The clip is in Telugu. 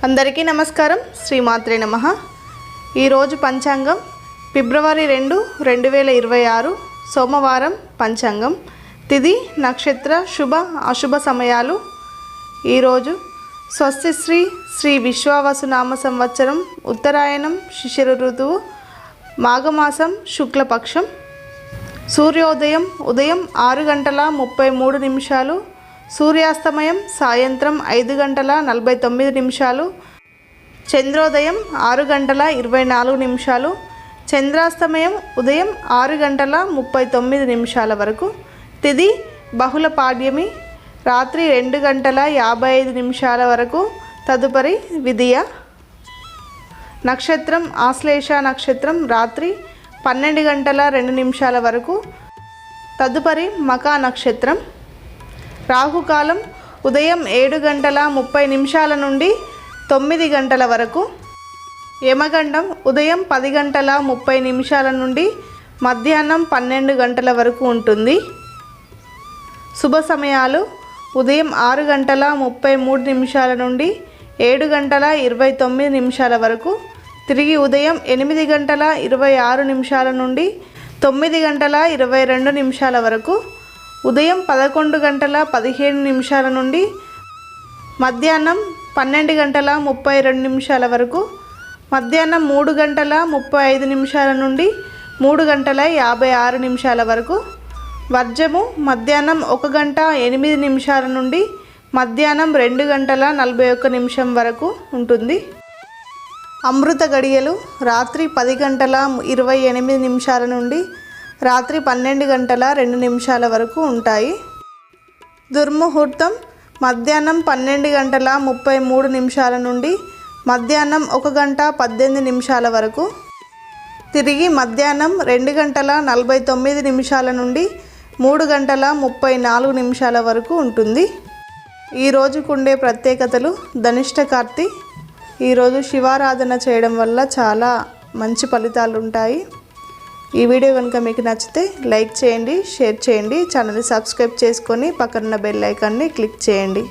అందరికీ నమస్కారం. శ్రీమాత్రే నమః. ఈరోజు పంచాంగం ఫిబ్రవరి 2, 2026 సోమవారం పంచాంగం. తిథి, నక్షత్ర, శుభ అశుభ సమయాలు. ఈరోజు స్వస్తి శ్రీ విశ్వావసునామ సంవత్సరం, ఉత్తరాయణం, శిశిర ఋతువు, మాఘమాసం, శుక్లపక్షం. సూర్యోదయం ఉదయం 6:33, సూర్యాస్తమయం సాయంత్రం 5:49, చంద్రోదయం 6:24, చంద్రాస్తమయం ఉదయం 6:39 వరకు. తిథి బహుళ పాడ్యమి రాత్రి 2:55 వరకు. తదుపరి విదియ. నక్షత్రం ఆశ్లేష నక్షత్రం రాత్రి 12:02 వరకు. తదుపరి మకా నక్షత్రం. రాహుకాలం ఉదయం 7:30 నుండి 9 గంటల వరకు. యమగండం ఉదయం 10:30 నుండి మధ్యాహ్నం 12 గంటల వరకు ఉంటుంది. శుభ సమయాలు ఉదయం 6:33 నుండి 7:29 వరకు. తిరిగి ఉదయం 8:26 నుండి 9:22 వరకు. ఉదయం 11:17 నుండి మధ్యాహ్నం 12:32 వరకు. మధ్యాహ్నం 3:35 నుండి 3:56 వరకు. వర్జము మధ్యాహ్నం 1:08 నుండి మధ్యాహ్నం 2:41 వరకు ఉంటుంది. అమృత గడియలు రాత్రి 10:28 నుండి రాత్రి 12:02 వరకు ఉంటాయి. దుర్ముహూర్తం మధ్యాహ్నం 12:33 నుండి మధ్యాహ్నం 1:18 వరకు. తిరిగి మధ్యాహ్నం 2:49 నుండి 3:34 వరకు ఉంటుంది. ఈరోజుకు ఉండే ప్రత్యేకతలు. ధనిష్ట కార్తీ. ఈరోజు శివారాధన చేయడం వల్ల చాలా మంచి ఫలితాలు ఉంటాయి. ఈ వీడియో కనుక మీకు నచ్చితే లైక్ చేయండి, షేర్ చేయండి, ఛానల్ని సబ్స్క్రైబ్ చేసుకొని పక్కన బెల్ ఐకాన్ని క్లిక్ చేయండి.